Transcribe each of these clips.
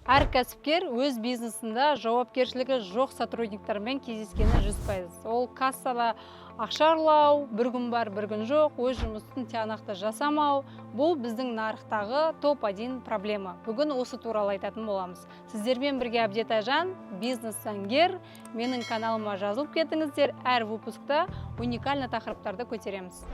Әр кәсіпкер өз бизнесінде жауапкершілігі жоқ сотрудниктармен кездескені 100%. Ол кассада ақша ұрлау, бір күн бар, бір күн жоқ, өз жұмысын тиянақты жасамау. Бұл біздің нарықтағы топ-1 проблема. Бүгін осы туралы айтатын боламыз. Сіздермен бірге Әбдет Айжан, бизнес-заңгер. Менің каналыма жазылып кетіңіздер. Әр выпускта уникальный тақырыптарды көтереміз.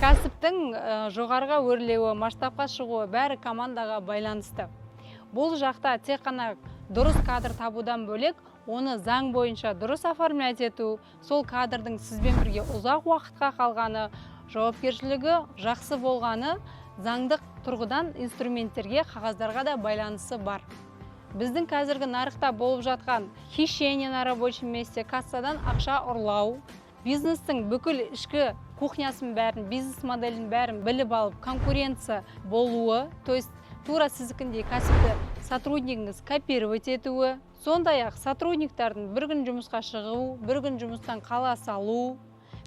Кәсіптің жоғарыға өрлеуі, масштабқа шығуы бәрі командаға байланысты. Бұл жақта тек қана дұрыс кадр табудан бөлек, оны заң бойынша дұрыс оформлять ету, сол кадрдың сізбен бірге ұзақ уақытқа қалғаны, жауапкершілігі жақсы болғаны, заңдық тұрғыдан инструменттерге, қағаздарға да байланысы бар. Біздің қазіргі нарықта болып жатқан хищение на рабочем месте, кассадан ақша ұрлау, бизнестің бүкіл ішкі кухнясын бәрін, бизнес моделін бәрін біліп алып, конкуренция болуы, то есть тура сіздікіндей кәсіпті сотруднигіңіз копировать етуі, сондай-ақ сотрудниктардың бір күн жұмысқа шығу, бір күн жұмыстан қала салу,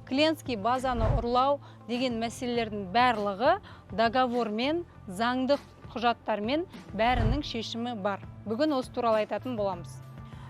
клиентский базаны ұрлау деген мәселелердің барлығы договормен, заңдық құжаттармен бәрінің шешімі бар. Бүгін осы туралы айтатын боламыз.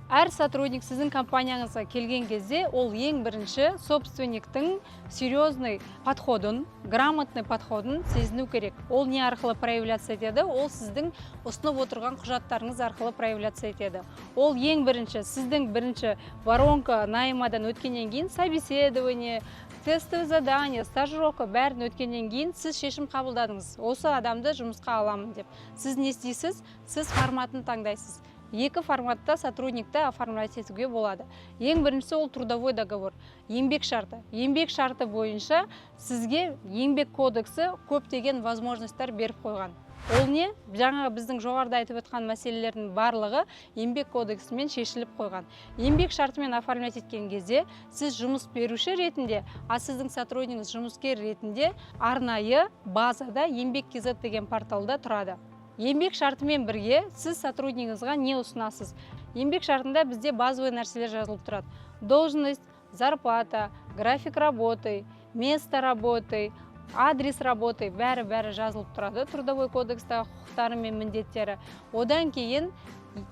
Әр сотрудник сіздің компанияңызға келген кезде, ол ең бірінші собственниктің серьезный подходын, грамотный подходын сезіну керек. Ол не арқылы проявляться етеді? Ол сіздің ұсынып отырған құжаттарыңыз арқылы проявляться етеді. Ол ең бірінші, сіздің бірінші воронка наймадан өткеннен кейін собеседование, тестовое задание, стажировка бәрін өткеннен кейін сіз шешім қабылдадыңыз. Осы адамды жұмысқа аламын деп. Сіз не істейсіз? Сіз форматын таңдайсыз. Екі форматта сотрудникті оформлять етуге болады. Ең біріншісі ол трудовой договор, еңбек шарты. Еңбек шарты бойынша сізге еңбек кодексі көптеген возможностьтар беріп қойған. Ол не? Жаңа біздің жоғарыда айтып өткен мәселелердің барлығы еңбек кодексімен шешіліп қойған. Еңбек шартымен оформлять еткен кезде сіз жұмыс беруші ретінде, а сіздің сотруднигіңіз жұмыскер ретінде арнайы базада еңбек KZ деген порталда тұрады. Еңбек шартымен бірге сіз сотруднигіңізға не ұсынасыз? Еңбек шартында бізде базовый нәрселер жазылып тұрады. Должность, зарплата, график работы, место работы, адрес работы, бәрі жазылып тұрады. Трудовой кодекстағы құқықтары мен міндеттері. Одан кейін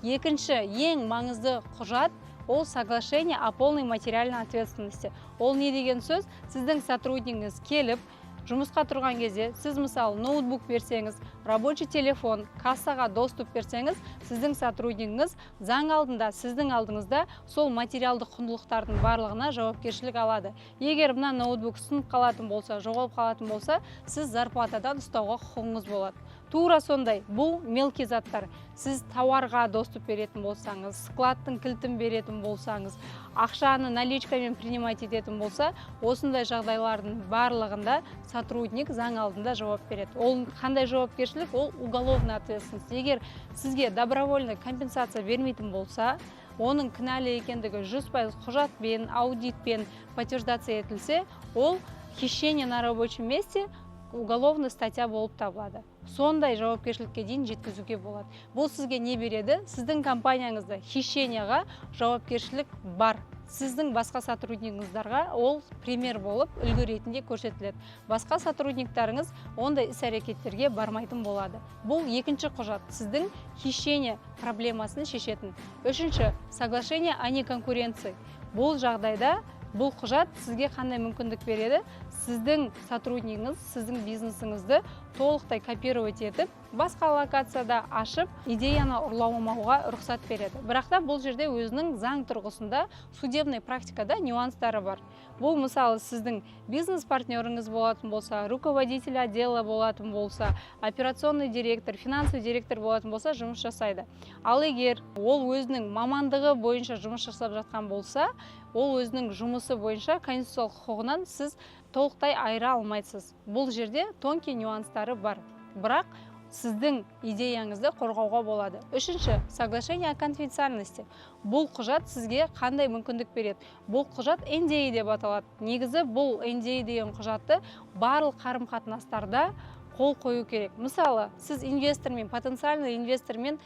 екінші ең маңызды құжат ол соглашение о полной материальной ответственности. Ол не деген сөз? Сіздің сотруднигіңіз келіп, жұмысқа тұрған кезде, сіз мысалы ноутбук берсеңіз, рабочий телефон, кассаға доступ берсеңіз, сіздің сотруднигіңіз заң алдында, сіздің алдыңызда сол материалдық құндылықтардың барлығына жауапкершілік алады. Егер мына ноутбук сынып қалатын болса, жоғалып қалатын болса, сіз зарплатадан ұстауға құқығыңыз болады. Тура сондай, бұл мелкий заттар. Сіз тауарға доступ беретін болсаңыз, складтың кілтін беретін болсаңыз, ақшаны наличкамен принимать ететін болса, осындай жағдайлардың барлығында сотрудник заң алдында жауап береді. Ол қандай жауапкершілік? Ол уголовный ответственность. Егер сізге добровольный компенсация бермейтін болса, оның кінәлі екендігі 100% құжатпен, аудитпен подтверждаться етілсе, ол хищение на рабочем месте уголовный статья болып табылады. Сондай жауапкершілікке дейін жеткізуге болады. Бұл сізге не береді? Сіздің компанияңызда хищенияға жауапкершілік бар. Сіздің басқа сотруднигіңіздарға ол пример болып үлгі ретінде көрсетіледі. Басқа сотрудниктарыңыз ондай іс-әрекеттерге бармайтын болады. Бұл екінші құжат, сіздің хищение проблемасын шешетін. Үшінші, соглашение о неконкуренции. Бұл жағдайда бұл құжат сізге қандай мүмкіндік береді? Сіздің сотруднигіңіз, сіздің бизнесіңізді толықтай копировать етіп, басқа локацияда ашып, идеяны ұрламауға рұқсат береді. Бірақ та бұл жерде өзінің заң тұрғысында судебный практикада нюанстары бар. Бұл мысалы сіздің бизнес партнеріңіз болатын болса, руководитель отдела болатын болса, операционный директор, финансовый директор болатын болса, жұмыс жасайды. Ал егер ол өзінің мамандығы бойынша жұмыс жасап жатқан болса, ол өзінің жұмысы бойынша конституциялық құқығынан сіз толықтай айыра алмайсыз. Бұл жерде тонкий нюанстары бар. Бірақ сіздің идеяңызды қорғауға болады. Үшінші, соглашение о конфиденциальности. Бұл құжат сізге қандай мүмкіндік береді? Бұл құжат NDA деп аталады. Негізі бұл NDA деген құжатты барлық қарым-қатынастарда қол қою керек. Мысалы, сіз инвестормен, потенциальный инвестормен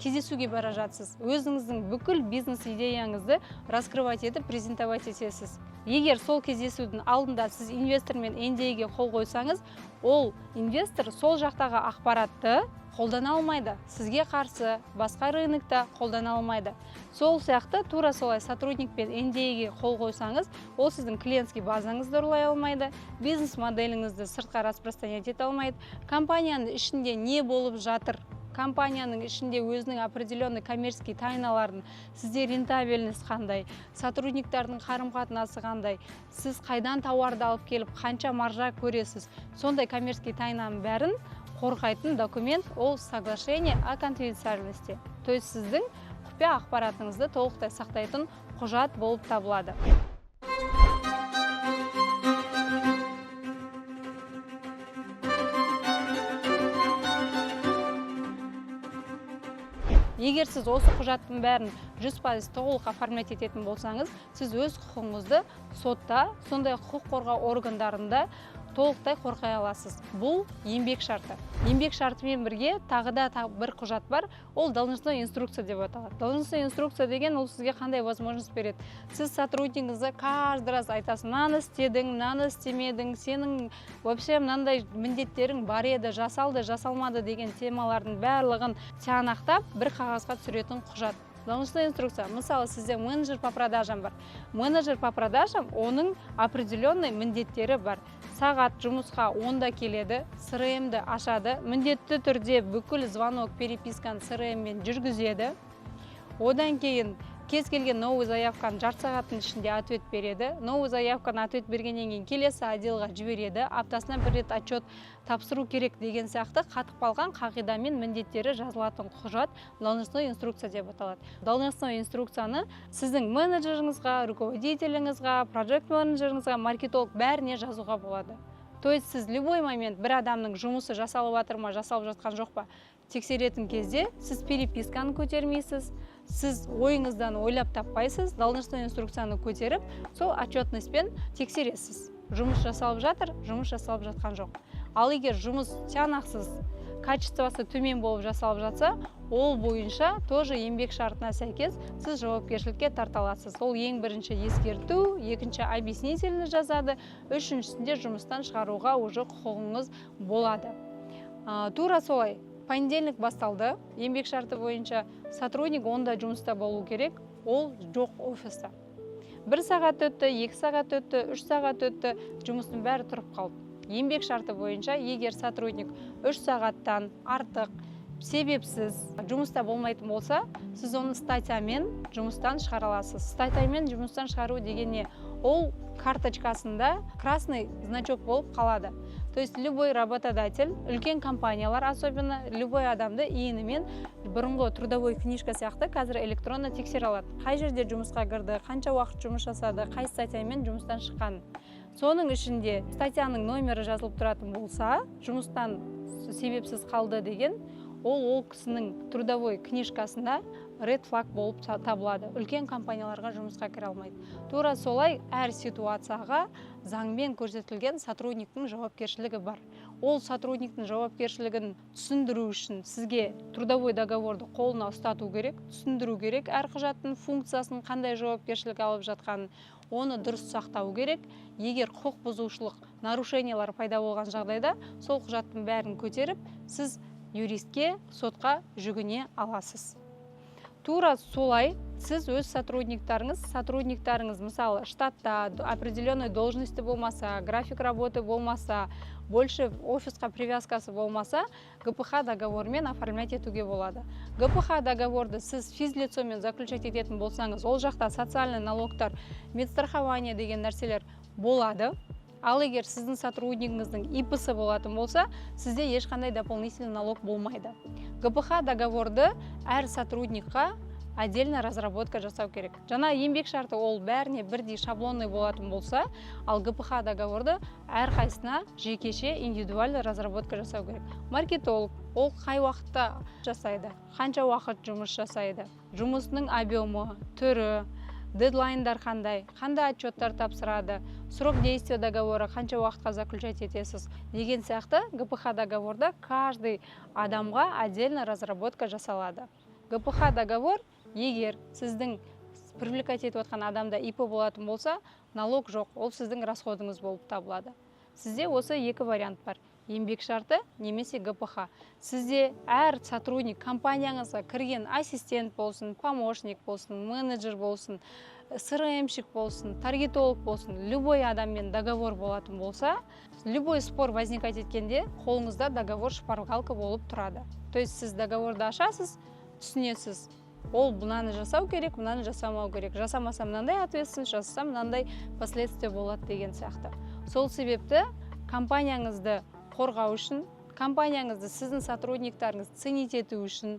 кездесуге бара жатсыз. Өзіңіздің бүкіл бизнес идеяңызды раскрывать етіп, презентовать етесіз. Егер сол кездесудің алдында сіз инвестормен NDA-ге қол қойсаңыз, ол инвестор сол жақтағы ақпаратты қолдана алмайды. Сізге қарсы басқа рынокта қолдана алмайды. Сол сияқты тура солай сотрудникпен NDA-ге қол қойсаңыз, ол сіздің клиентский базаңызды ұрлай алмайды, бизнес моделіңізді сыртқа распространять ете алмайды, компанияның ішінде не болып жатыр, компанияның ішінде өзінің определенный коммерческий тайналарын, сізде рентабельность қандай, сотрудниктардың қарым-қатынасы қандай, сіз қайдан тауарды алып келіп, қанша маржа көресіз, сондай коммерческий тайнаның бәрін қорғайтын документ ол соглашение о конфиденциальности. То есть сіздің құпия ақпаратыңызды толықтай сақтайтын құжат болып табылады. Егер сіз осы құжаттың бәрін 100% толық оформлять ететін болсаңыз, сіз өз құқығыңызды сотта, сондай құқық қорғау органдарында толықтай қорғай аласыз. Бұл еңбек шарты. Еңбек шартымен бірге тағы да бір құжат бар, ол должностной инструкция деп аталады. Должностной инструкция деген ол сізге қандай возможность береді. Сіз сотруднигіңізге каждый раз айтасыз, мынаны істедің, мынаны істемедің, сенің вообще мынандай міндеттерің бар еді, жасалды, жасалмады деген темалардың барлығын тиянақтап бір қағазға түсіретін құжат. Должностная инструкция. Мысалы, сізде менеджер по продажам бар. Менеджер по продажам, оның определенный міндеттері бар. Сағат жұмысқа 10-да келеді, CRM-ді ашады, міндетті түрде бүкіл звонок, переписканы CRM-мен жүргізеді. Одан кейін кез келген новый заявканы жарты сағаттың ішінде ответ береді. Новый заявканы ответ бергеннен кейін келесі отделға жібереді. Аптасына бір рет отчет тапсыру керек деген сияқты қатып қалған қағидамен міндеттері жазылатын құжат должностной инструкция деп аталады. Должностной инструкцияны сіздің менеджеріңізға, руководителіңізға, проект менеджеріңізға, маркетолог бәріне жазуға болады. То есть сіз любой момент бір адамның жұмысы жасалып жатыр ма, жасалып жатқан жоқ па тексеретін кезде сіз переписканы көтермейсіз, сіз ойыңыздан ойлап таппайсыз, должностной инструкцияны көтеріп, сол отчетностьпен тексересіз. Жұмыс жасалып жатыр, жұмыс жасалып жатқан жоқ. Ал егер жұмыс тиянақсыз, качествосы төмен болып жасалып жатса, ол бойынша тоже еңбек шартына сәйкес сіз жауапкершілікке тартыласыз. Ол ең бірінші ескерту, екінші объяснительный жазады, үшіншісінде жұмыстан шығаруға уже құқығыңыз болады. Тура солай. Понедельник басталды, еңбек шарты бойынша сотрудник 10-да жұмыста болу керек, ол жоқ офиста. 1 сағат өтті, 2 сағат өтті, 3 сағат өтті, жұмыстың бәрі тұрып қалды. Еңбек шарты бойынша, егер сотрудник 3 сағаттан артық, себепсіз жұмыста болмайтын болса, сіз оны статьямен жұмыстан шығара аласыз. Статьямен жұмыстан шығару дегенне, ол карточкасында красный значок болып қалады. То есть любой работодатель, үлкен компаниялар особенно, любой адамды иінімен бұрынғы трудовой книжка сияқты қазір электронды тексере алады. Қай жерде жұмысқа кірді, қанша уақыт жұмыс жасады, қай статьямен жұмыстан шыққан. Соның ішінде статьяның номері жазылып тұратын болса, жұмыстан себепсіз қалды деген, ол кісінің трудовой книжкасында red flag болып табылады. Үлкен компанияларға жұмысқа кіре алмайды. Тура солай әр ситуацияға заңмен көрсетілген сотрудниктің жауапкершілігі бар. Ол сотрудниктің жауапкершілігін түсіндіру үшін сізге трудовой договорды қолына ұстату керек, түсіндіру керек, әр құжаттың функциясын қандай жауапкершілік алып жатқанын, оны дұрыс сақтау керек. Егер құқық бұзушылық, нарушениялар пайда болған жағдайда, сол құжаттың бәрін көтеріп, сіз юристке, сотқа жүгіне аласыз. Тура солай сіз өз сотрудниктарыңыз мысалы штатта определенной должности болмаса, график работы болмаса, больше офисқа привязкасы болмаса, ГПХ договормен оформлять етуге болады. ГПХ договорды сіз физлицомен заключать ететін болсаңыз, ол жақта социальный налогтар, медстрахование деген нәрселер болады. Ал егер сіздің сотруднигіңіздің ИП-сы болатын болса, сізде ешқандай дополнительный налог болмайды. ГПХ договорды әр сотрудникқа отдельно разработка жасау керек. Жаңа еңбек шарты ол бәріне бірдей шаблонный болатын болса, ал ГПХ договорды әр қайсына жекеше индивидуальный разработка жасау керек. Маркетолог ол қай уақытта жасайды, қанша уақыт жұмыс жасайды, жұмысының объемы, түрі, дедлайндар қандай отчеттар тапсырады, срок действия договора қанша уақытқа заключать етесіз деген сияқты ГПХ договорда каждый адамға отдельно разработка жасалады. ГПХ договор егер сіздің привлекать етіп отқан адамда ИП болатын болса, налог жоқ, ол сіздің расходыңыз болып табылады. Сізде осы екі вариант бар. Еңбек шарты немесе ГПХ. Сізде әр сотрудник компанияңызға кірген ассистент болсын, помощник болсын, менеджер болсын, СРМщик болсын, таргетолог болсын, любой адаммен договор болатын болса, любой спор возникать еткенде қолыңызда договор шпаргалка болып тұрады. То есть сіз договорды ашасыз, түсінесіз. Ол мынаны жасау керек, мынаны жасамау керек. Жасамаса мынандай ответственность, жасасам мынандай последствия болады деген сияқты. Сол себепті компанияңызды қорғау үшін, компанияңызды сіздің сотрудниктарыңыз ценить ету үшін,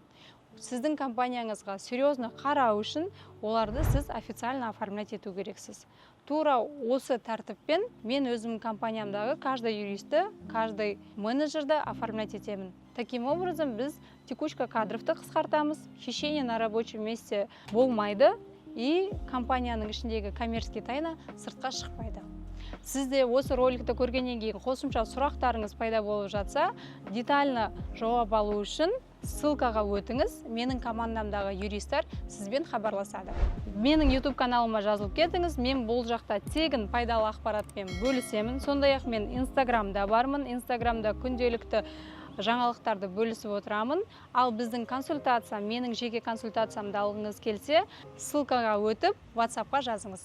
сіздің компанияңызға серьезно қарау үшін оларды сіз официально оформлять ету керексіз. Тура осы тәртіппен мен өзімнің компаниямдағы каждый юристті, каждый менеджерді оформлять етемін. Таким образом, біз текучка кадрывты қысқартамыз, хищение на рабочем месте болмайды и компанияның ішіндегі коммерческий тайна сыртқа шықпайды. Сізде осы роликті көргеннен кейін қосымша сұрақтарыңыз пайда болып жатса, детально жауап алу үшін ссылкаға өтіңіз, менің командамдағы юристтер сізбен хабарласады. Менің YouTube каналыма жазылып кетіңіз, мен бұл жақта тегін пайдалы ақпаратпен бөлісемін. Сондай-ақ мен Инстаграмда бармын, Инстаграмда күнделікті жаңалықтарды бөлісіп отырамын. Ал біздің консультация, менің жеке консультациямды алғыңыз келсе, ссылкаға өтіп, WhatsAppқа жазыңыз.